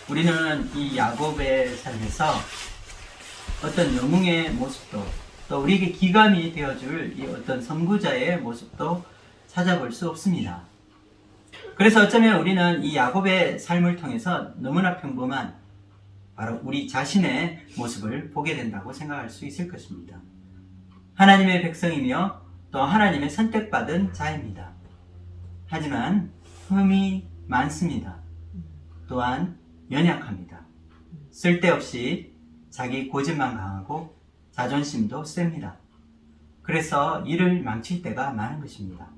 우리는 이 야곱의 삶에서 어떤 영웅의 모습도 또 우리에게 기감이 되어줄 이 어떤 선구자의 모습도 찾아볼 수 없습니다. 그래서 어쩌면 우리는 이 야곱의 삶을 통해서 너무나 평범한 바로 우리 자신의 모습을 보게 된다고 생각할 수 있을 것입니다. 하나님의 백성이며 또 하나님의 선택받은 자입니다. 하지만 흠이 많습니다. 또한 연약합니다. 쓸데없이 자기 고집만 강하고 자존심도 셉니다. 그래서 일을 망칠 때가 많은 것입니다.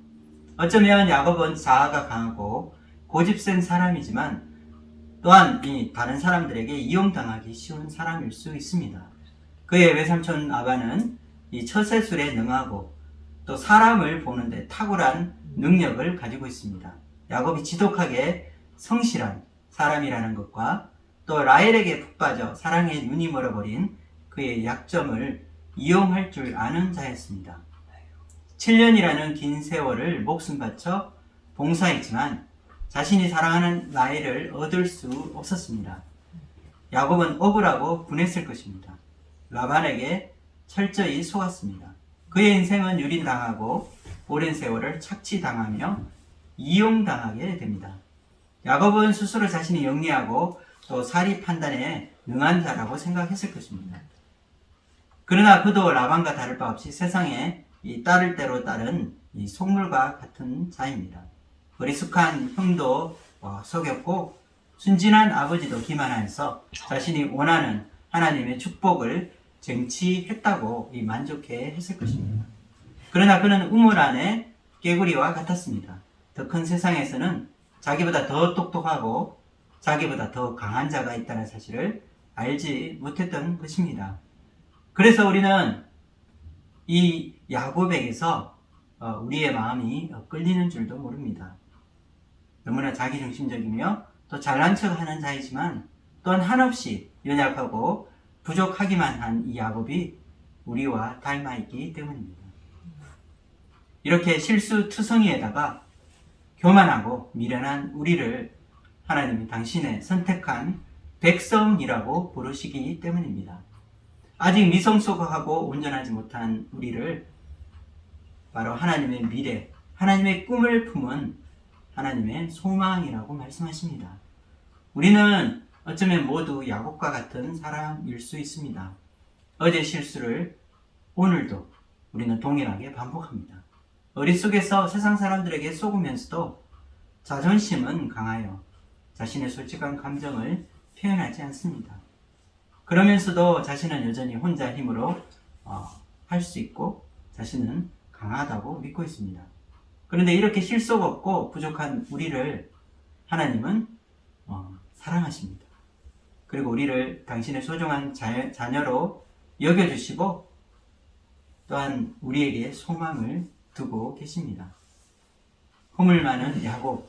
어쩌면 야곱은 자아가 강하고 고집센 사람이지만 또한 이 다른 사람들에게 이용당하기 쉬운 사람일 수 있습니다. 그의 외삼촌 라반은 이 처세술에 능하고 또 사람을 보는데 탁월한 능력을 가지고 있습니다. 야곱이 지독하게 성실한 사람이라는 것과 또 라헬에게 푹 빠져 사랑에 눈이 멀어버린 그의 약점을 이용할 줄 아는 자였습니다. 7년이라는 긴 세월을 목숨 바쳐 봉사했지만 자신이 사랑하는 라헬을 얻을 수 없었습니다. 야곱은 억울하고 분했을 것입니다. 라반에게 철저히 속았습니다. 그의 인생은 유린당하고 오랜 세월을 착취당하며 이용당하게 됩니다. 야곱은 스스로 자신이 영리하고 또 사리 판단에 능한 자라고 생각했을 것입니다. 그러나 그도 라반과 다를 바 없이 세상에 이 따를 대로 따른 이 속물과 같은 자입니다. 어리숙한 형도 속였고 순진한 아버지도 기만하여서 자신이 원하는 하나님의 축복을 쟁취했다고 만족해 했을 것입니다. 그러나 그는 우물 안에 개구리와 같았습니다. 더 큰 세상에서는 자기보다 더 똑똑하고 자기보다 더 강한 자가 있다는 사실을 알지 못했던 것입니다. 그래서 우리는 이 야곱에게서 우리의 마음이 끌리는 줄도 모릅니다. 너무나 자기중심적이며 또 잘난 척하는 자이지만 또한 한없이 연약하고 부족하기만 한 이 야곱이 우리와 닮아있기 때문입니다. 이렇게 실수투성이에다가 교만하고 미련한 우리를 하나님이 당신의 선택한 백성이라고 부르시기 때문입니다. 아직 미성숙하고 온전하지 못한 우리를 바로 하나님의 미래, 하나님의 꿈을 품은 하나님의 소망이라고 말씀하십니다. 우리는 어쩌면 모두 야곱과 같은 사람일 수 있습니다. 어제 실수를 오늘도 우리는 동일하게 반복합니다. 어릿속에서 세상 사람들에게 속으면서도 자존심은 강하여 자신의 솔직한 감정을 표현하지 않습니다. 그러면서도 자신은 여전히 혼자 힘으로 할 수 있고 자신은 강하다고 믿고 있습니다. 그런데 이렇게 실속 없고 부족한 우리를 하나님은 사랑하십니다. 그리고 우리를 당신의 소중한 자녀로 여겨주시고 또한 우리에게 소망을 두고 계십니다. 허물 많은 야곱,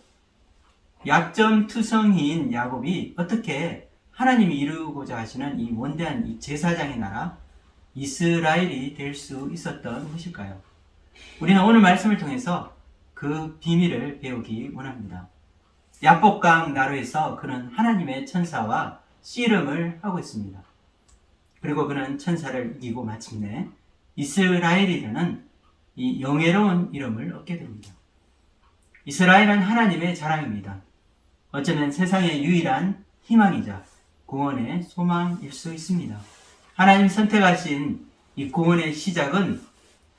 약점투성이인 야곱이 어떻게 하나님이 이루고자 하시는 이 원대한 이 제사장의 나라 이스라엘이 될 수 있었던 것일까요? 우리는 오늘 말씀을 통해서 그 비밀을 배우기 원합니다. 야복강 나루에서 그는 하나님의 천사와 씨름을 하고 있습니다. 그리고 그는 천사를 이기고 마침내 이스라엘이라는 이 영예로운 이름을 얻게 됩니다. 이스라엘은 하나님의 자랑입니다. 어쩌면 세상의 유일한 희망이자 구원의 소망일 수 있습니다. 하나님 선택하신 이 구원의 시작은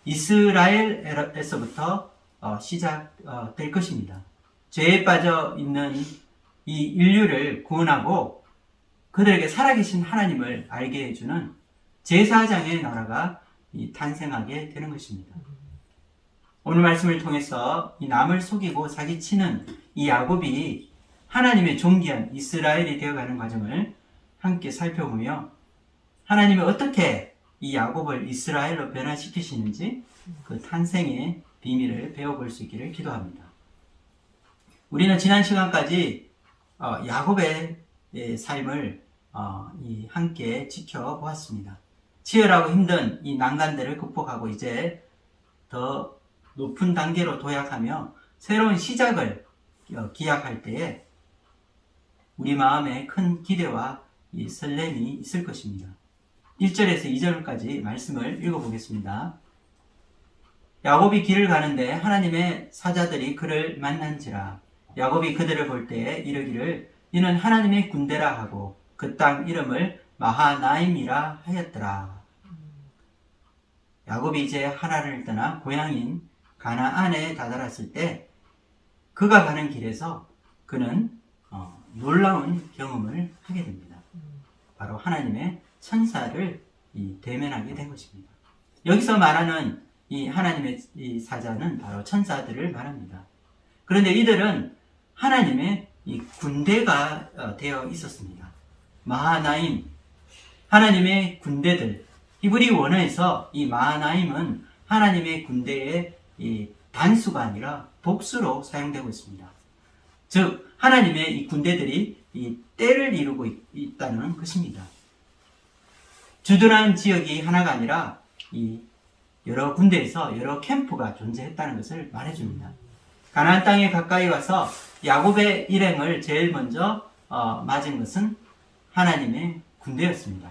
이스라엘에서부터 시작될 것입니다. 죄에 빠져 있는 이 인류를 구원하고 그들에게 살아계신 하나님을 알게 해주는 제사장의 나라가 탄생하게 되는 것입니다. 오늘 말씀을 통해서 이 남을 속이고 사기치는 이 야곱이 하나님의 존귀한 이스라엘이 되어가는 과정을 함께 살펴보며 하나님이 어떻게 이 야곱을 이스라엘로 변화시키시는지 그 탄생의 비밀을 배워볼 수 있기를 기도합니다. 우리는 지난 시간까지 야곱의 삶을 함께 지켜보았습니다. 치열하고 힘든 이 난간들을 극복하고 이제 더 높은 단계로 도약하며 새로운 시작을 기약할 때에 우리 마음에 큰 기대와 이 설렘이 있을 것입니다. 1절에서 2절까지 말씀을 읽어보겠습니다. 야곱이 길을 가는데 하나님의 사자들이 그를 만난지라. 야곱이 그들을 볼 때에 이르기를 이는 하나님의 군대라 하고 그 땅 이름을 마하나임이라 하였더라. 야곱이 이제 하란을 떠나 고향인 가나안에 다다랐을 때 그가 가는 길에서 그는 놀라운 경험을 하게 됩니다. 바로 하나님의 천사를 대면하게 된 것입니다. 여기서 말하는 이 하나님의 이 사자는 바로 천사들을 말합니다. 그런데 이들은 하나님의 이 군대가 되어 있었습니다. 마하나임, 하나님의 군대들. 히브리 원어에서 이 마하나임은 하나님의 군대의 이 단수가 아니라 복수로 사용되고 있습니다. 즉 하나님의 이 군대들이 이 때를 이루고 있다는 것입니다. 주둔한 지역이 하나가 아니라 이 여러 군대에서 여러 캠프가 존재했다는 것을 말해줍니다. 가나안 땅에 가까이 와서 야곱의 일행을 제일 먼저 맞은 것은 하나님의 군대였습니다.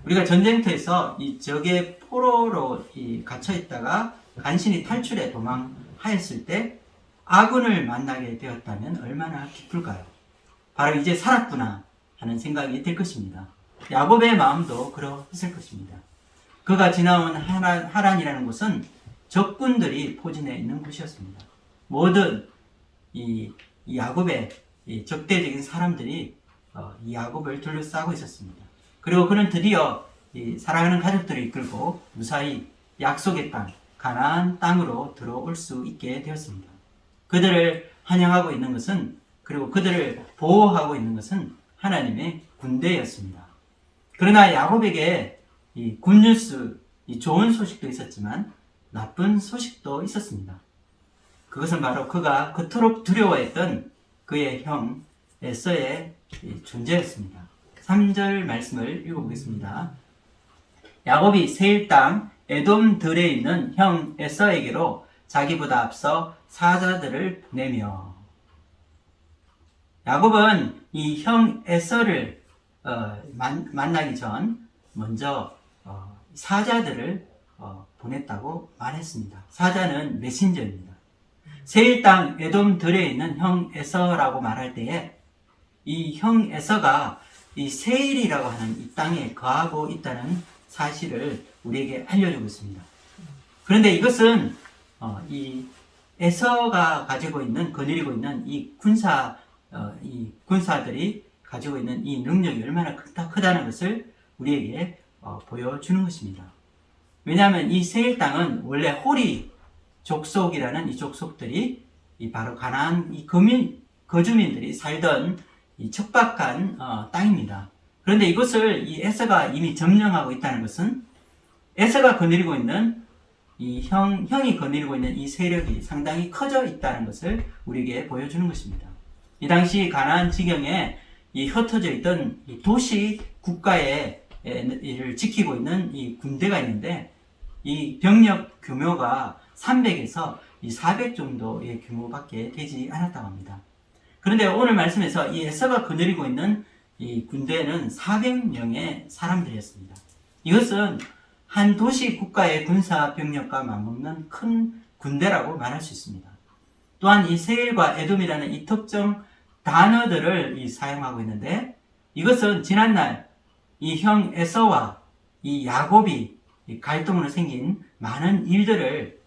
우리가 전쟁터에서 이 적의 포로로 갇혀 있다가 간신히 탈출해 도망하였을 때 아군을 만나게 되었다면 얼마나 기쁠까요? 바로 이제 살았구나 하는 생각이 들 것입니다. 야곱의 마음도 그러했을 것입니다. 그가 지나온 하란이라는 곳은 적군들이 포진해 있는 곳이었습니다. 모든 이 야곱의 적대적인 사람들이 이 야곱을 둘러싸고 있었습니다. 그리고 그는 드디어 사랑하는 가족들을 이끌고 무사히 약속의 땅, 가나안 땅으로 들어올 수 있게 되었습니다. 그들을 환영하고 있는 것은, 그리고 그들을 보호하고 있는 것은 하나님의 군대였습니다. 그러나 야곱에게 이 굿뉴스, 이 좋은 소식도 있었지만 나쁜 소식도 있었습니다. 그것은 바로 그가 그토록 두려워했던 그의 형 에서의 존재였습니다. 3절 말씀을 읽어보겠습니다. 야곱이 세일 땅 에돔 들에 있는 형 에서에게로 자기보다 앞서 사자들을 보내며, 야곱은 이 형 에서를 만나기 전 먼저 사자들을 보냈다고 말했습니다. 사자는 메신저입니다. 세일 땅 에돔 들에 있는 형 에서라고 말할 때에 이 형 에서가 이 세일이라고 하는 이 땅에 거하고 있다는 사실을 우리에게 알려주고 있습니다. 그런데 이것은 이 에서가 가지고 있는, 거느리고 있는 이 군사들이 가지고 있는 이 능력이 얼마나 크다는 것을 우리에게 보여주는 것입니다. 왜냐하면 이 세일 땅은 원래 호리 족속이라는 이 족속들이 바로 가나안 이 거주민들이 살던 이 척박한 땅입니다. 그런데 이것을 이 에서가 이미 점령하고 있다는 것은 에서가 거느리고 있는 이 형이 거느리고 있는 이 세력이 상당히 커져 있다는 것을 우리에게 보여주는 것입니다. 이 당시 가나안 지경에 이 흩어져 있던 이 도시 국가의 를 지키고 있는 이 군대가 있는데 이 병력 규모가 300에서 이 400 정도의 규모밖에 되지 않았다고 합니다. 그런데 오늘 말씀에서 이 에서가 거느리고 있는 이 군대는 400명의 사람들이었습니다. 이것은 한 도시 국가의 군사 병력과 맞먹는 큰 군대라고 말할 수 있습니다. 또한 이 세일과 에돔이라는 이 특정 단어들을 사용하고 있는데, 이것은 지난날 이 형 에서와 이 야곱이 갈등으로 생긴 많은 일들을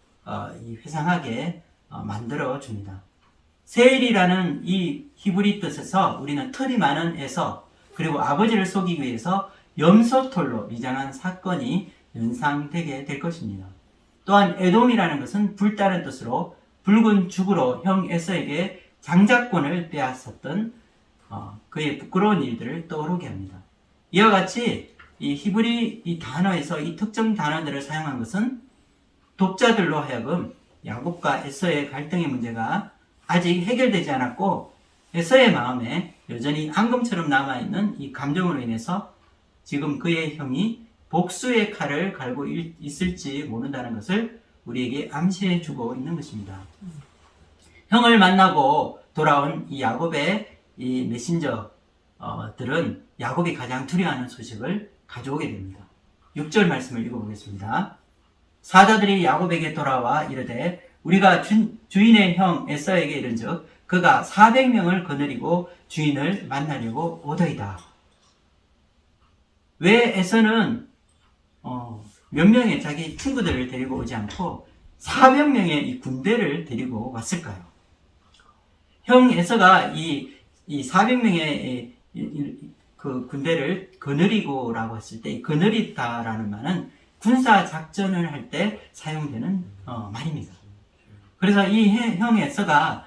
회상하게 만들어 줍니다. 세일이라는 이 히브리 뜻에서 우리는 털이 많은 에서, 그리고 아버지를 속이기 위해서 염소털로 위장한 사건이 연상되게 될 것입니다. 또한 에돔이라는 것은 불다른 뜻으로 붉은 죽으로 형 에서에게 장자권을 빼앗았던 그의 부끄러운 일들을 떠오르게 합니다. 이와 같이 이 히브리 이 단어에서 이 특정 단어들을 사용한 것은 독자들로 하여금 야곱과 에서의 갈등의 문제가 아직 해결되지 않았고 에서의 마음에 여전히 앙금처럼 남아있는 이 감정으로 인해서 지금 그의 형이 복수의 칼을 갈고 있을지 모른다는 것을 우리에게 암시해 주고 있는 것입니다. 형을 만나고 돌아온 이 야곱의 이 메신저들은 야곱이 가장 두려워하는 소식을 가져오게 됩니다. 6절 말씀을 읽어보겠습니다. 사자들이 야곱에게 돌아와 이르되 우리가 주인의 형 에서에게 이른즉 그가 400명을 거느리고 주인을 만나려고 오더이다. 왜 에서는 몇 명의 자기 친구들을 데리고 오지 않고 400명의 이 군대를 데리고 왔을까요? 형 에서가 이 400명의 그 군대를 거느리고라고 했을 때, 거느리다라는 말은 군사 작전을 할 때 사용되는 말입니다. 그래서 이 형 에서가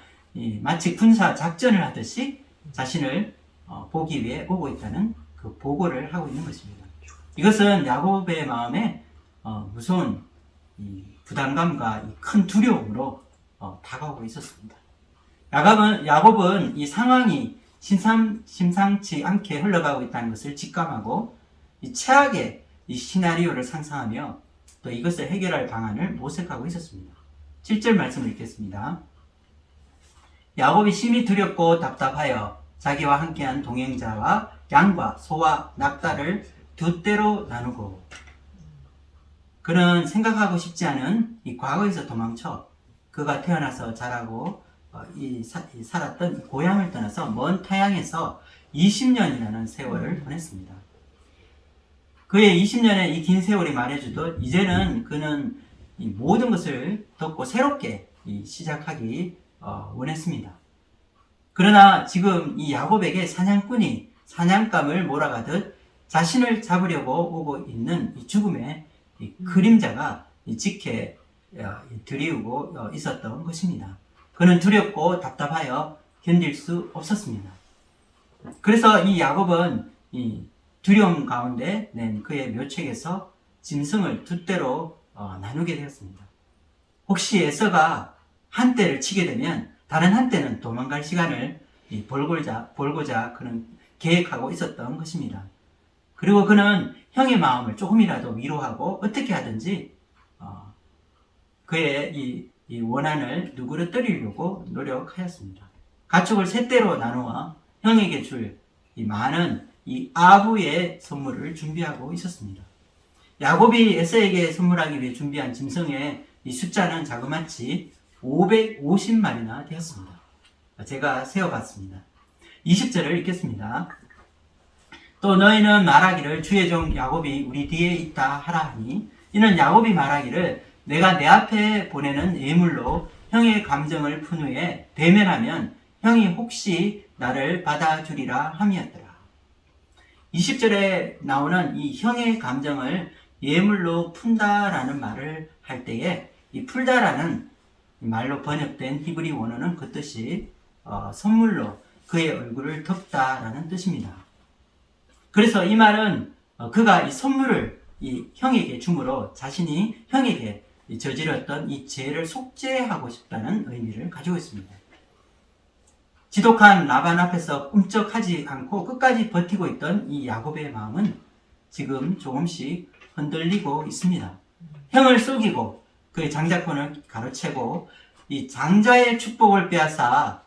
마치 군사 작전을 하듯이 자신을 보기 위해 오고 있다는 그 보고를 하고 있는 것입니다. 이것은 야곱의 마음에 무서운 부담감과 큰 두려움으로 다가오고 있었습니다. 야곱은 이 상황이 심상치 않게 흘러가고 있다는 것을 직감하고 이 최악의 이 시나리오를 상상하며 또 이것을 해결할 방안을 모색하고 있었습니다. 7절 말씀을 읽겠습니다. 야곱이 심히 두렵고 답답하여 자기와 함께한 동행자와 양과 소와 낙타를 두 떼로 나누고, 그는 생각하고 싶지 않은 이 과거에서 도망쳐 그가 태어나서 자라고 살았던 고향을 떠나서 먼 타향에서 20년이라는 세월을 보냈습니다. 그의 20년의 이 긴 세월이 말해주듯 이제는 그는 이 모든 것을 덮고 새롭게 시작하기 원했습니다. 그러나 지금 이 야곱에게 사냥꾼이 사냥감을 몰아가듯 자신을 잡으려고 오고 있는 이 죽음의 이 그림자가 지켜 드리우고 있었던 것입니다. 그는 두렵고 답답하여 견딜 수 없었습니다. 그래서 이 야곱은 이 두려움 가운데 낸 그의 묘책에서 짐승을 두 떼로 나누게 되었습니다. 혹시 에서가 한 떼를 치게 되면 다른 한 떼는 도망갈 시간을 벌고자 그는 계획하고 있었던 것입니다. 그리고 그는 형의 마음을 조금이라도 위로하고 어떻게 하든지 그의 이 원한을 누그러뜨리려고 노력하였습니다. 가축을 세 떼로 나누어 형에게 줄 이 많은 이 아부의 선물을 준비하고 있었습니다. 야곱이 에서에게 선물하기 위해 준비한 짐승의 이 숫자는 자그마치 550마리나 되었습니다. 제가 세어봤습니다. 20절을 읽겠습니다. 또 너희는 말하기를 주의 종 야곱이 우리 뒤에 있다 하라 하니, 이는 야곱이 말하기를 내가 내 앞에 보내는 예물로 형의 감정을 푼 후에 대면하면 형이 혹시 나를 받아주리라 함이었더라. 20절에 나오는 이 형의 감정을 예물로 푼다라는 말을 할 때에 이 풀다라는 말로 번역된 히브리 원어는 그 뜻이 선물로 그의 얼굴을 덮다라는 뜻입니다. 그래서 이 말은 그가 이 선물을 이 형에게 줌으로 자신이 형에게 저질렀던 이 죄를 속죄하고 싶다는 의미를 가지고 있습니다. 지독한 라반 앞에서 꿈쩍하지 않고 끝까지 버티고 있던 이 야곱의 마음은 지금 조금씩 흔들리고 있습니다. 형을 속이고 그의 장자권을 가로채고 이 장자의 축복을 빼앗아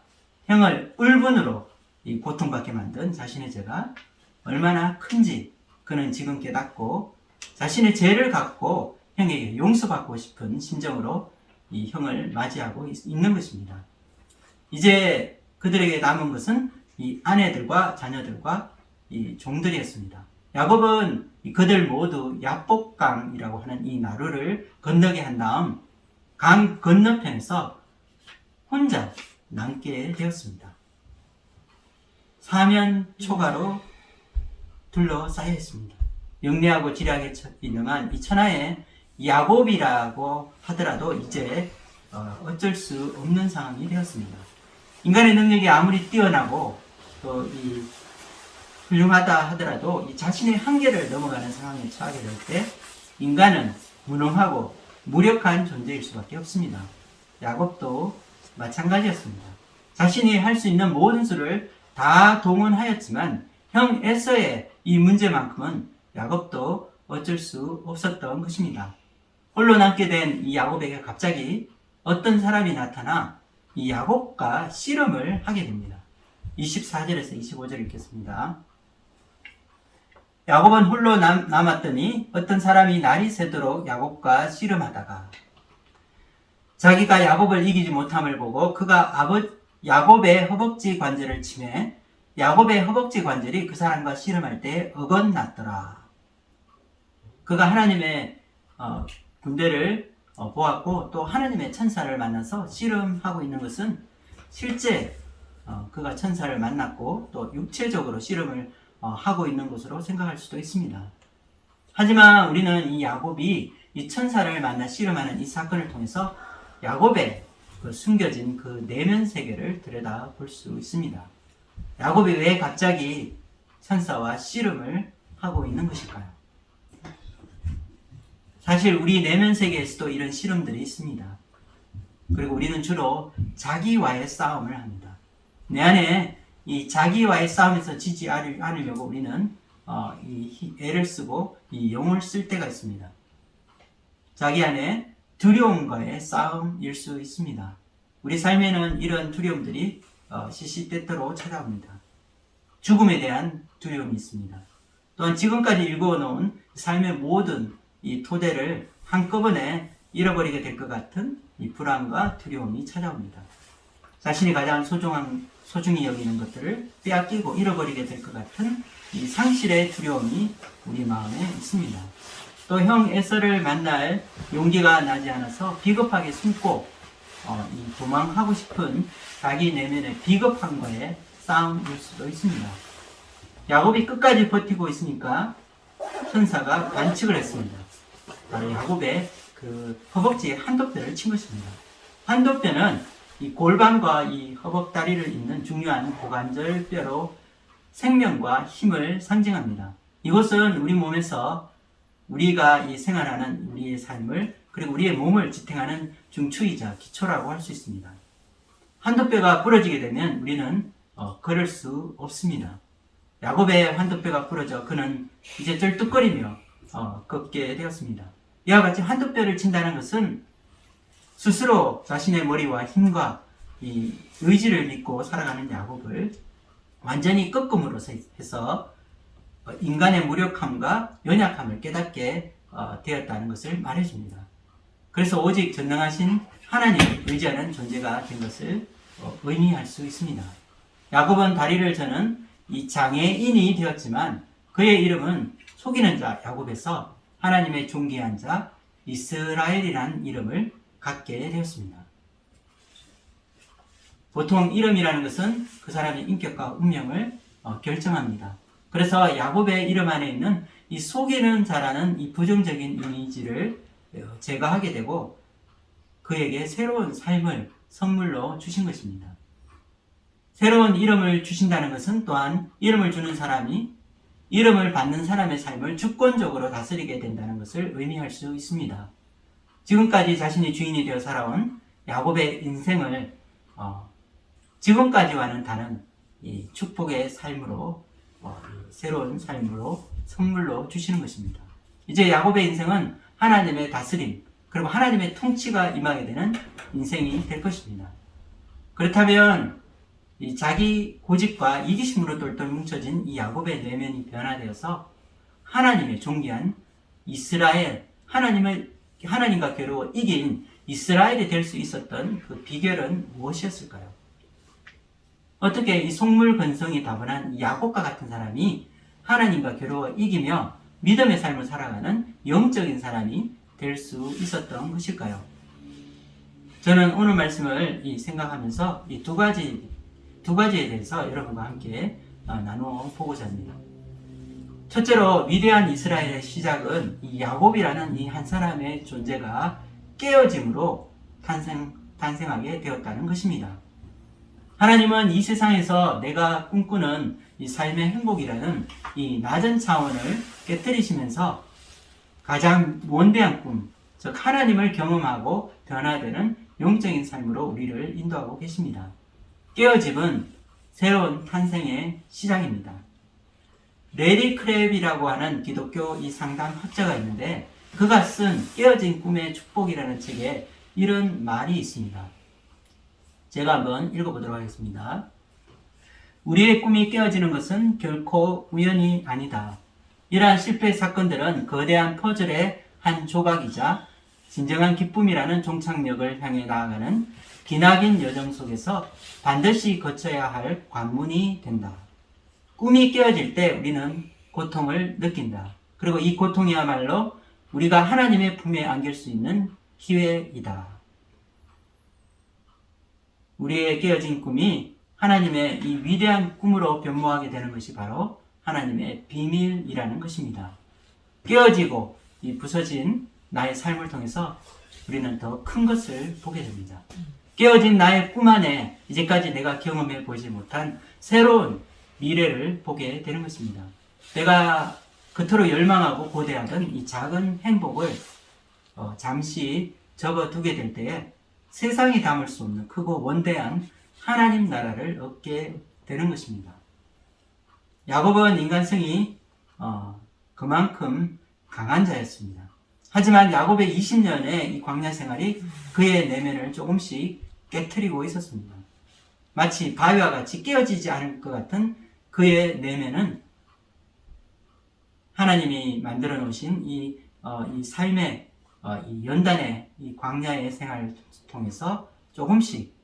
형을 울분으로 이 고통받게 만든 자신의 죄가 얼마나 큰지 그는 지금 깨닫고 자신의 죄를 갖고 형에게 용서받고 싶은 심정으로 이 형을 맞이하고 있는 것입니다. 이제 그들에게 남은 것은 이 아내들과 자녀들과 이 종들이었습니다. 야곱은 그들 모두 야복강이라고 하는 이 나루를 건너게 한 다음 강 건너편에서 혼자 남게 되었습니다. 사면 초가로 둘러싸여 있습니다. 영리하고 지략에 유능한 이 천하의 야곱이라고 하더라도 이제 어쩔 수 없는 상황이 되었습니다. 인간의 능력이 아무리 뛰어나고 또 이 훌륭하다 하더라도 이 자신의 한계를 넘어가는 상황에 처하게 될 때 인간은 무능하고 무력한 존재일 수밖에 없습니다. 야곱도 마찬가지였습니다. 자신이 할 수 있는 모든 수를 다 동원하였지만 형 에서의 이 문제만큼은 야곱도 어쩔 수 없었던 것입니다. 홀로 남게 된 이 야곱에게 갑자기 어떤 사람이 나타나 이 야곱과 씨름을 하게 됩니다. 24절에서 25절 읽겠습니다. 야곱은 홀로 남았더니 어떤 사람이 날이 새도록 야곱과 씨름하다가 자기가 야곱을 이기지 못함을 보고 그가 야곱의 허벅지 관절을 치매 야곱의 허벅지 관절이 그 사람과 씨름할 때 어긋났더라. 그가 하나님의 군대를 보았고 또 하나님의 천사를 만나서 씨름하고 있는 것은 실제 그가 천사를 만났고 또 육체적으로 씨름을 하고 있는 것으로 생각할 수도 있습니다. 하지만 우리는 이 야곱이 이 천사를 만나 씨름하는 이 사건을 통해서 야곱의 그 숨겨진 그 내면 세계를 들여다 볼 수 있습니다. 야곱이 왜 갑자기 천사와 씨름을 하고 있는 것일까요? 사실 우리 내면 세계에서도 이런 씨름들이 있습니다. 그리고 우리는 주로 자기와의 싸움을 합니다. 내 안에 이 자기와의 싸움에서 지지 않으려고 우리는 이 애를 쓰고 이 영을 쓸 때가 있습니다. 자기 안에 두려움과의 싸움일 수 있습니다. 우리 삶에는 이런 두려움들이 시시때때로 찾아옵니다. 죽음에 대한 두려움이 있습니다. 또한 지금까지 일궈놓은 삶의 모든 이 토대를 한꺼번에 잃어버리게 될 것 같은 이 불안과 두려움이 찾아옵니다. 자신이 가장 소중히 여기는 것들을 빼앗기고 잃어버리게 될 것 같은 이 상실의 두려움이 우리 마음에 있습니다. 또 형 에서를 만날 용기가 나지 않아서 비겁하게 숨고 도망하고 싶은 자기 내면의 비겁함과의 싸움일 수도 있습니다. 야곱이 끝까지 버티고 있으니까 천사가 관측을 했습니다. 바로 야곱의 그 허벅지에 한도뼈를 친 것입니다. 한도뼈는 이 골반과 이 허벅다리를 잇는 중요한 고관절 뼈로 생명과 힘을 상징합니다. 이것은 우리 몸에서 우리가 이 생활하는 우리의 삶을 그리고 우리의 몸을 지탱하는 중추이자 기초라고 할 수 있습니다. 한도뼈가 부러지게 되면 우리는 걸을 수 없습니다. 야곱의 한도뼈가 부러져 그는 이제 쩔뚝거리며 걷게 되었습니다. 이와 같이 한도뼈를 친다는 것은 스스로 자신의 머리와 힘과 이 의지를 믿고 살아가는 야곱을 완전히 꺾음으로 해서 인간의 무력함과 연약함을 깨닫게 되었다는 것을 말해줍니다. 그래서 오직 전능하신 하나님을 의지하는 존재가 된 것을 의미할 수 있습니다. 야곱은 다리를 저는 이 장애인이 되었지만 그의 이름은 속이는 자 야곱에서 하나님의 존귀한 자 이스라엘이라는 이름을 갖게 되었습니다. 보통 이름이라는 것은 그 사람의 인격과 운명을 결정합니다. 그래서 야곱의 이름 안에 있는 이 속이는 자라는 이 부정적인 이미지를 제거하게 되고 그에게 새로운 삶을 선물로 주신 것입니다. 새로운 이름을 주신다는 것은 또한 이름을 주는 사람이 이름을 받는 사람의 삶을 주권적으로 다스리게 된다는 것을 의미할 수 있습니다. 지금까지 자신이 주인이 되어 살아온 야곱의 인생을 지금까지와는 다른 이 축복의 삶으로 새로운 삶으로 선물로 주시는 것입니다. 이제 야곱의 인생은 하나님의 다스림 그리고 하나님의 통치가 임하게 되는 인생이 될 것입니다. 그렇다면 이 자기 고집과 이기심으로 똘똘 뭉쳐진 이 야곱의 내면이 변화되어서 하나님의 존귀한 이스라엘, 하나님과 겨루어 이긴 이스라엘이 될 수 있었던 그 비결은 무엇이었을까요? 어떻게 이 속물건성이 다분한 야곱과 같은 사람이 하나님과 겨루어 이기며 믿음의 삶을 살아가는 영적인 사람이 될 수 있었던 것일까요? 저는 오늘 말씀을 생각하면서 이 두 가지에 대해서 여러분과 함께 나누어 보고자 합니다. 첫째로 위대한 이스라엘의 시작은 이 야곱이라는 이 한 사람의 존재가 깨어짐으로 탄생하게 되었다는 것입니다. 하나님은 이 세상에서 내가 꿈꾸는 이 삶의 행복이라는 이 낮은 차원을 깨뜨리시면서 가장 원대한 꿈, 즉 하나님을 경험하고 변화되는 영적인 삶으로 우리를 인도하고 계십니다. 깨어짐은 새로운 탄생의 시작입니다. 레리 크랩이라고 하는 기독교 이 상담 학자가 있는데 그가 쓴 깨어진 꿈의 축복이라는 책에 이런 말이 있습니다. 제가 한번 읽어보도록 하겠습니다. 우리의 꿈이 깨어지는 것은 결코 우연이 아니다. 이러한 실패 사건들은 거대한 퍼즐의 한 조각이자 진정한 기쁨이라는 종착역을 향해 나아가는 기나긴 여정 속에서 반드시 거쳐야 할 관문이 된다. 꿈이 깨어질 때 우리는 고통을 느낀다. 그리고 이 고통이야말로 우리가 하나님의 품에 안길 수 있는 기회이다. 우리의 깨어진 꿈이 하나님의 이 위대한 꿈으로 변모하게 되는 것이 바로 하나님의 비밀이라는 것입니다. 깨어지고 이 부서진 나의 삶을 통해서 우리는 더 큰 것을 보게 됩니다. 깨어진 나의 꿈 안에 이제까지 내가 경험해 보지 못한 새로운 미래를 보게 되는 것입니다. 내가 그토록 열망하고 고대하던 이 작은 행복을 잠시 접어두게 될 때에 세상이 담을 수 없는 크고 원대한 하나님 나라를 얻게 되는 것입니다. 야곱은 인간성이 그만큼 강한 자였습니다. 하지만 야곱의 20년의 이 광야 생활이 그의 내면을 조금씩 깨트리고 있었습니다. 마치 바위와 같이 깨어지지 않을 것 같은 그의 내면은 하나님이 만들어 놓으신 이 삶의 이 연단의 이 광야의 생활을 통해서 조금씩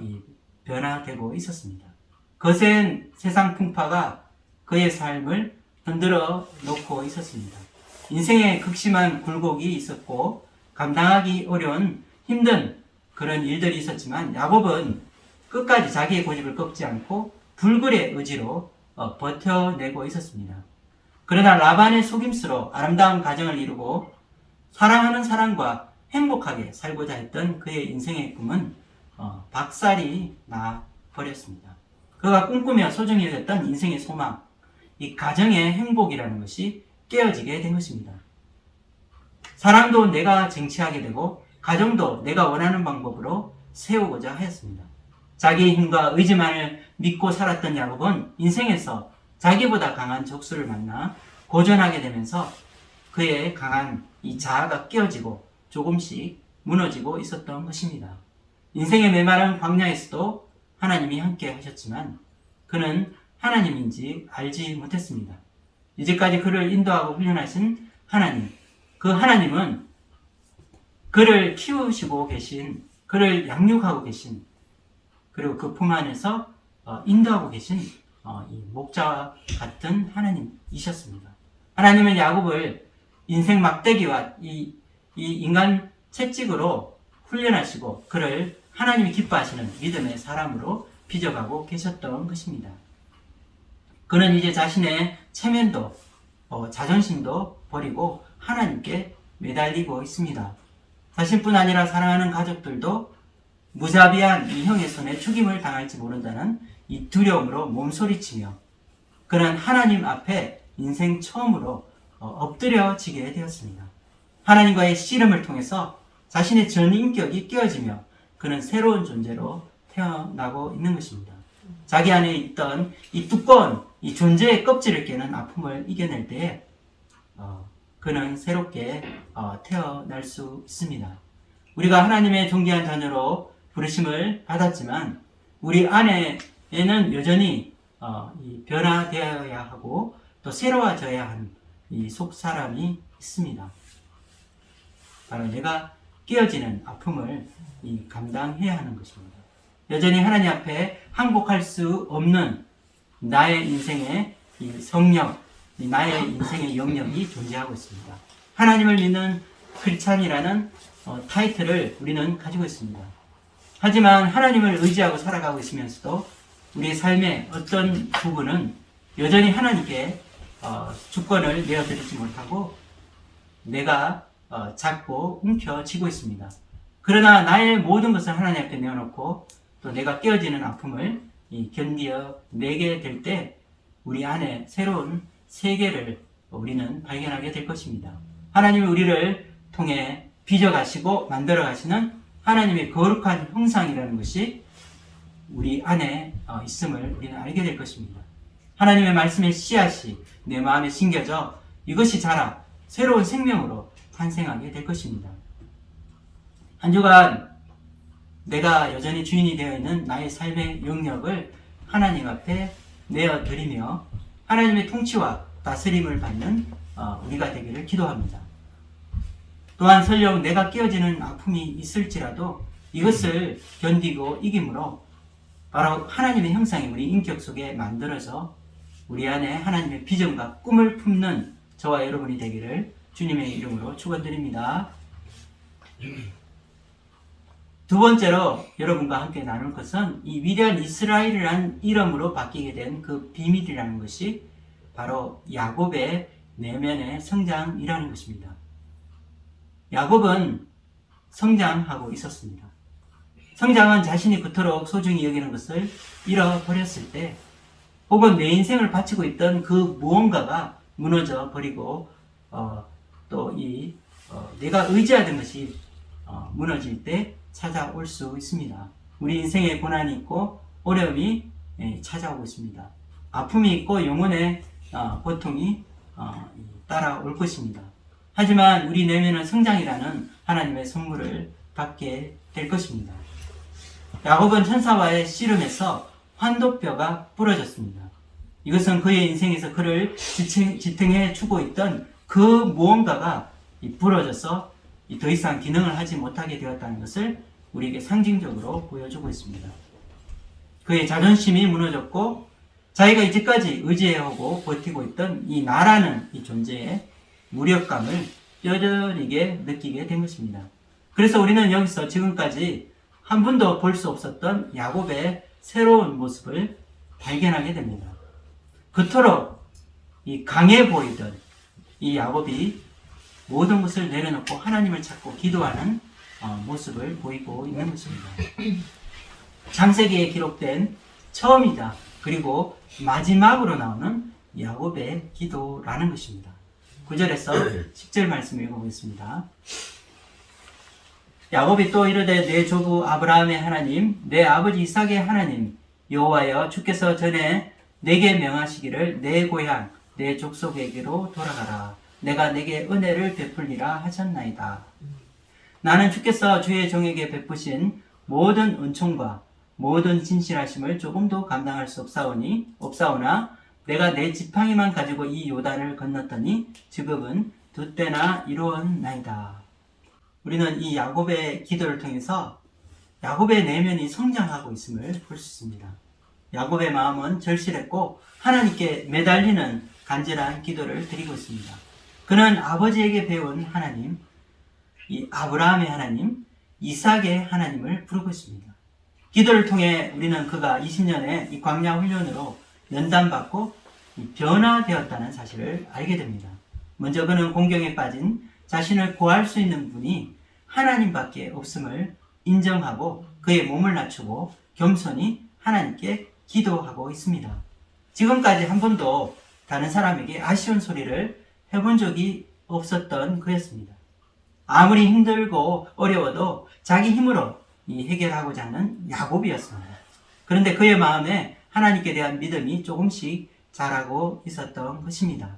이 변화되고 있었습니다. 거센 세상 풍파가 그의 삶을 흔들어 놓고 있었습니다. 인생에 극심한 굴곡이 있었고 감당하기 어려운 힘든 그런 일들이 있었지만 야곱은 끝까지 자기의 고집을 꺾지 않고 불굴의 의지로 버텨내고 있었습니다. 그러나 라반의 속임수로 아름다운 가정을 이루고 사랑하는 사람과 행복하게 살고자 했던 그의 인생의 꿈은 박살이 나 버렸습니다. 그가 꿈꾸며 소중히 여겼던 인생의 소망, 이 가정의 행복이라는 것이 깨어지게 된 것입니다. 사랑도 내가 쟁취하게 되고 가정도 내가 원하는 방법으로 세우고자 하였습니다. 자기의 힘과 의지만을 믿고 살았던 야곱은 인생에서 자기보다 강한 적수를 만나 고전하게 되면서 그의 강한 이 자아가 깨어지고 조금씩 무너지고 있었던 것입니다. 인생의 메마른 광야에서도 하나님이 함께 하셨지만 그는 하나님인지 알지 못했습니다. 이제까지 그를 인도하고 훈련하신 하나님, 그 하나님은 그를 키우시고 계신, 그를 양육하고 계신, 그리고 그 품 안에서 인도하고 계신 이 목자와 같은 하나님이셨습니다. 하나님은 야곱을 인생 막대기와 이 인간 채찍으로 훈련하시고 그를 하나님이 기뻐하시는 믿음의 사람으로 빚어가고 계셨던 것입니다. 그는 이제 자신의 체면도 자존심도 버리고 하나님께 매달리고 있습니다. 자신뿐 아니라 사랑하는 가족들도 무자비한 이 형의 손에 죽임을 당할지 모른다는 이 두려움으로 몸소리치며 그는 하나님 앞에 인생 처음으로 엎드려지게 되었습니다. 하나님과의 씨름을 통해서 자신의 전 인격이 깨어지며 그는 새로운 존재로 태어나고 있는 것입니다. 자기 안에 있던 이 두꺼운 이 존재의 껍질을 깨는 아픔을 이겨낼 때에 그는 새롭게 태어날 수 있습니다. 우리가 하나님의 존귀한 자녀로 부르심을 받았지만 우리 안에는 여전히 변화되어야 하고 또 새로워져야 하는 이 속 사람이 있습니다. 바로 내가 깨어지는 아픔을 감당해야 하는 것입니다. 여전히 하나님 앞에 항복할 수 없는 나의 인생의 이 성령, 나의 인생의 영역이 존재하고 있습니다. 하나님을 믿는 크리스찬이라는 타이틀을 우리는 가지고 있습니다. 하지만 하나님을 의지하고 살아가고 있으면서도 우리의 삶의 어떤 부분은 여전히 하나님께 주권을 내어드리지 못하고 내가 잡고 움켜쥐고 있습니다. 그러나 나의 모든 것을 하나님 앞에 내어놓고 또 내가 깨어지는 아픔을 견디어내게 될 때 우리 안에 새로운 세계를 우리는 발견하게 될 것입니다. 하나님이 우리를 통해 빚어가시고 만들어가시는 하나님의 거룩한 형상이라는 것이 우리 안에 있음을 우리는 알게 될 것입니다. 하나님의 말씀의 씨앗이 내 마음에 심겨져 이것이 자라 새로운 생명으로 탄생하게 될 것입니다. 한 주간 내가 여전히 주인이 되어 있는 나의 삶의 영역을 하나님 앞에 내어드리며 하나님의 통치와 다스림을 받는 우리가 되기를 기도합니다. 또한 설령 내가 끼어지는 아픔이 있을지라도 이것을 견디고 이김으로 바로 하나님의 형상이 우리 인격 속에 만들어져 우리 안에 하나님의 비전과 꿈을 품는 저와 여러분이 되기를 주님의 이름으로 축원드립니다. 두 번째로 여러분과 함께 나눌 것은 이 위대한 이스라엘이라는 이름으로 바뀌게 된 그 비밀이라는 것이 바로 야곱의 내면의 성장이라는 것입니다. 야곱은 성장하고 있었습니다. 성장은 자신이 그토록 소중히 여기는 것을 잃어버렸을 때, 혹은 내 인생을 바치고 있던 그 무언가가 무너져 버리고 또 내가 의지하던 것이 무너질 때 찾아올 수 있습니다. 우리 인생에 고난이 있고 어려움이 찾아오고 있습니다. 아픔이 있고 영혼의 고통이 따라올 것입니다. 하지만 우리 내면은 성장이라는 하나님의 선물을 받게 될 것입니다. 야곱은 천사와의 씨름에서 환도뼈가 부러졌습니다. 이것은 그의 인생에서 그를 지탱해 주고 있던 그 무언가가 부러져서 더 이상 기능을 하지 못하게 되었다는 것을 우리에게 상징적으로 보여주고 있습니다. 그의 자존심이 무너졌고 자기가 이제까지 의지해오고 버티고 있던 이 나라는 이 존재의 무력감을 뼈저리게 느끼게 된 것입니다. 그래서 우리는 여기서 지금까지 한 번도 볼 수 없었던 야곱의 새로운 모습을 발견하게 됩니다. 그토록 이 강해 보이던 이 야곱이 모든 것을 내려놓고 하나님을 찾고 기도하는 모습을 보이고 있는 것입니다. 창세기에 기록된 처음이자 그리고 마지막으로 나오는 야곱의 기도라는 것입니다. 9절에서 10절 말씀 읽어보겠습니다. 야곱이 또 이르되 내 조부 아브라함의 하나님, 내 아버지 이삭의 하나님 여호와여, 주께서 전에 내게 명하시기를 내 고향 내 족속에게로 돌아가라. 내가 내게 은혜를 베풀리라 하셨나이다. 나는 주께서 주의 종에게 베푸신 모든 은총과 모든 진실하심을 조금도 감당할 수 없사오나 내가 내 지팡이만 가지고 이 요단을 건넜더니 지금은 두 때나 이루었나이다. 우리는 이 야곱의 기도를 통해서 야곱의 내면이 성장하고 있음을 볼 수 있습니다. 야곱의 마음은 절실했고 하나님께 매달리는 간절한 기도를 드리고 있습니다. 그는 아버지에게 배운 하나님, 이 아브라함의 하나님, 이삭의 하나님을 부르고 있습니다. 기도를 통해 우리는 그가 20년의 이 광야 훈련으로 연단받고 변화되었다는 사실을 알게 됩니다. 먼저 그는 공경에 빠진 자신을 구할 수 있는 분이 하나님밖에 없음을 인정하고 그의 몸을 낮추고 겸손히 하나님께 기도하고 있습니다. 지금까지 한 번도 다른 사람에게 아쉬운 소리를 해본 적이 없었던 그였습니다. 아무리 힘들고 어려워도 자기 힘으로 해결하고자 하는 야곱이었습니다. 그런데 그의 마음에 하나님께 대한 믿음이 조금씩 자라고 있었던 것입니다.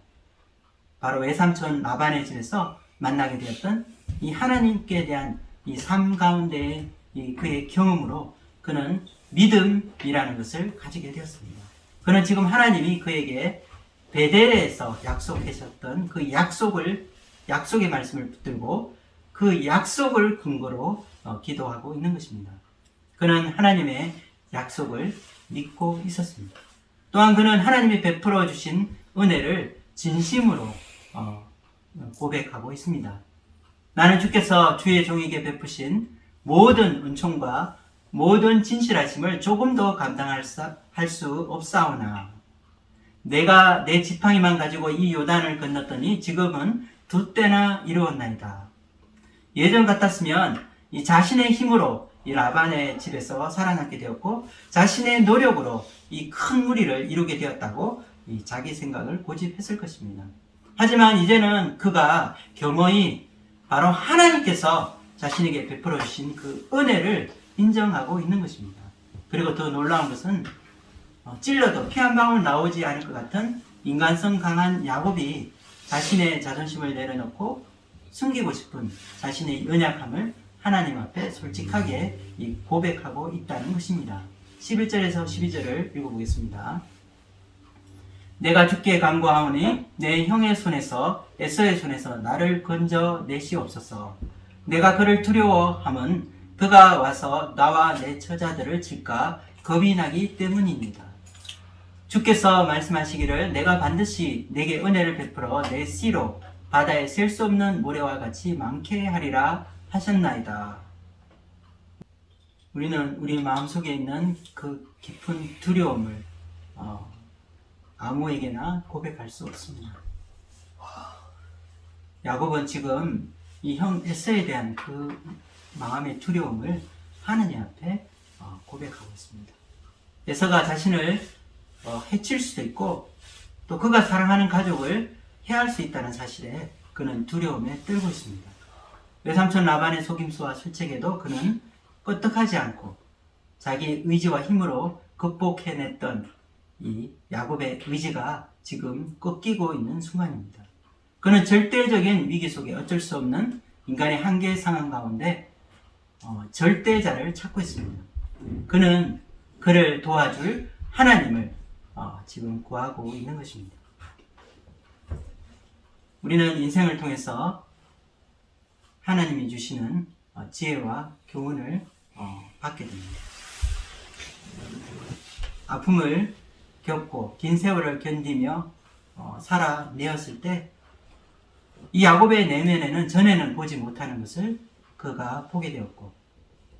바로 외삼촌 라반의 집에서 만나게 되었던 이 하나님께 대한 이 삶 가운데의 그의 경험으로 그는 믿음이라는 것을 가지게 되었습니다. 그는 지금 하나님이 그에게 베델에서 약속하셨던 그 약속의 말씀을 붙들고 그 약속을 근거로 기도하고 있는 것입니다. 그는 하나님의 약속을 믿고 있었습니다. 또한 그는 하나님이 베풀어 주신 은혜를 진심으로 고백하고 있습니다. 나는 주께서 주의 종에게 베푸신 모든 은총과 모든 진실하심을 조금도 감당할 수 없사오나 내가 내 지팡이만 가지고 이 요단을 건넜더니 지금은 두 때나 이루었나이다. 예전 같았으면 이 자신의 힘으로 이 라반의 집에서 살아남게 되었고 자신의 노력으로 이 큰 무리를 이루게 되었다고 이 자기 생각을 고집했을 것입니다. 하지만 이제는 그가 겸허히 바로 하나님께서 자신에게 베풀어 주신 그 은혜를 인정하고 있는 것입니다. 그리고 더 놀라운 것은 찔러도 피 한 방울 나오지 않을 것 같은 인간성 강한 야곱이 자신의 자존심을 내려놓고 숨기고 싶은 자신의 연약함을 하나님 앞에 솔직하게 고백하고 있다는 것입니다. 11절에서 12절을 읽어보겠습니다. 내가 주께 간구하오니 내 형의 손에서 에서의 손에서 나를 건져 내시옵소서. 내가 그를 두려워함은 그가 와서 나와 내 처자들을 칠까 겁이 나기 때문입니다. 주께서 말씀하시기를 내가 반드시 내게 은혜를 베풀어 내 씨로 바다에 셀 수 없는 모래와 같이 많게 하리라 하셨나이다. 우리는 우리 마음속에 있는 그 깊은 두려움을 아무에게나 고백할 수 없습니다. 야곱은 지금 이 형 에서에 대한 그 마음의 두려움을 하느님 앞에 고백하고 있습니다. 에서가 자신을 해칠 수도 있고 또 그가 사랑하는 가족을 해할 수 있다는 사실에 그는 두려움에 떨고 있습니다. 외삼촌 라반의 속임수와 술책에도 그는 끄떡하지 않고 자기 의지와 힘으로 극복해냈던 이 야곱의 의지가 지금 꺾이고 있는 순간입니다. 그는 절대적인 위기 속에 어쩔 수 없는 인간의 한계 상황 가운데 절대자를 찾고 있습니다. 그는 그를 도와줄 하나님을 지금 구하고 있는 것입니다. 우리는 인생을 통해서 하나님이 주시는 지혜와 교훈을 받게 됩니다. 아픔을 겪고 긴 세월을 견디며 살아내었을 때 이 야곱의 내면에는 전에는 보지 못하는 것을 그가 보게 되었고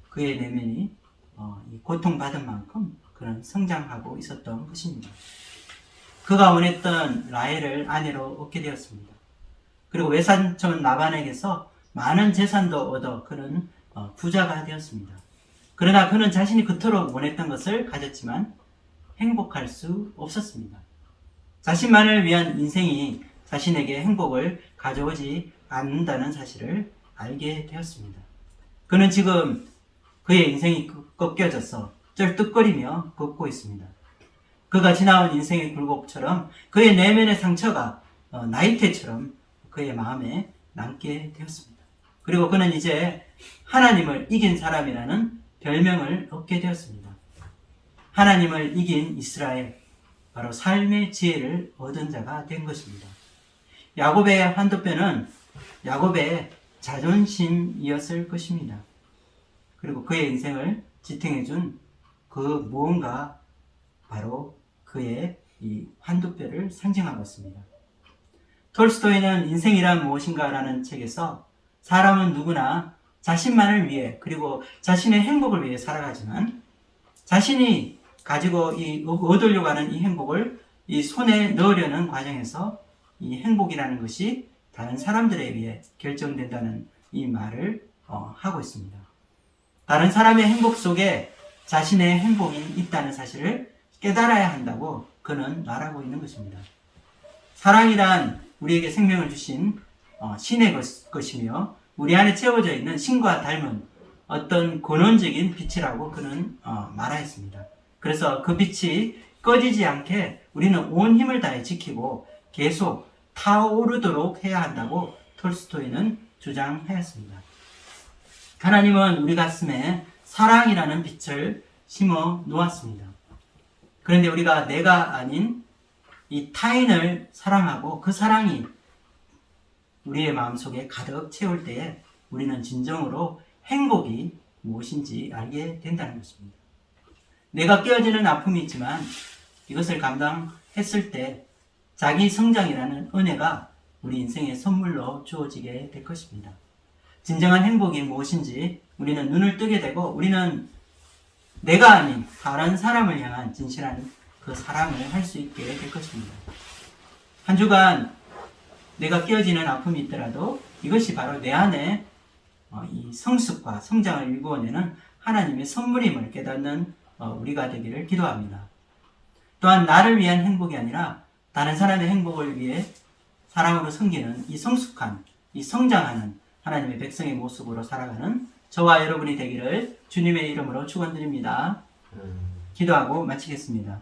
그의 내면이 고통받은 만큼 그는 성장하고 있었던 것입니다. 그가 원했던 라헬을 아내로 얻게 되었습니다. 그리고 외삼촌 라반에게서 많은 재산도 얻어 그는 부자가 되었습니다. 그러나 그는 자신이 그토록 원했던 것을 가졌지만 행복할 수 없었습니다. 자신만을 위한 인생이 자신에게 행복을 가져오지 않는다는 사실을 알게 되었습니다. 그는 지금 그의 인생이 꺾여져서 쩔뚝거리며 걷고 있습니다. 그가 지나온 인생의 굴곡처럼 그의 내면의 상처가 나이테처럼 그의 마음에 남게 되었습니다. 그리고 그는 이제 하나님을 이긴 사람이라는 별명을 얻게 되었습니다. 하나님을 이긴 이스라엘, 바로 삶의 지혜를 얻은 자가 된 것입니다. 야곱의 환도뼈는 야곱의 자존심이었을 것입니다. 그리고 그의 인생을 지탱해준 그 무언가 바로 그의 이 환도뼈를 상징하고 있습니다. 톨스토이는 인생이란 무엇인가 라는 책에서 사람은 누구나 자신만을 위해 그리고 자신의 행복을 위해 살아가지만 자신이 가지고 얻으려고 하는 이 행복을 이 손에 넣으려는 과정에서 이 행복이라는 것이 다른 사람들에 의해 결정된다는 이 말을 하고 있습니다. 다른 사람의 행복 속에 자신의 행복이 있다는 사실을 깨달아야 한다고 그는 말하고 있는 것입니다. 사랑이란 우리에게 생명을 주신 신의 것이며 우리 안에 채워져 있는 신과 닮은 어떤 근원적인 빛이라고 그는 말하였습니다. 그래서 그 빛이 꺼지지 않게 우리는 온 힘을 다해 지키고 계속 타오르도록 해야 한다고 톨스토이는 주장하였습니다. 하나님은 우리 가슴에 사랑이라는 빛을 심어 놓았습니다. 그런데 우리가 내가 아닌 이 타인을 사랑하고 그 사랑이 우리의 마음속에 가득 채울 때에 우리는 진정으로 행복이 무엇인지 알게 된다는 것입니다. 내가 깨어지는 아픔이 있지만 이것을 감당했을 때 자기 성장이라는 은혜가 우리 인생의 선물로 주어지게 될 것입니다. 진정한 행복이 무엇인지 우리는 눈을 뜨게 되고 우리는 내가 아닌 다른 사람을 향한 진실한 그 사랑을 할 수 있게 될 것입니다. 한 주간 내가 깨어지는 아픔이 있더라도 이것이 바로 내 안에 이 성숙과 성장을 일구어내는 하나님의 선물임을 깨닫는 우리가 되기를 기도합니다. 또한 나를 위한 행복이 아니라 다른 사람의 행복을 위해 사랑으로 섬기는 이 성숙한, 이 성장하는 하나님의 백성의 모습으로 살아가는 저와 여러분이 되기를 주님의 이름으로 축원드립니다. 기도하고 마치겠습니다.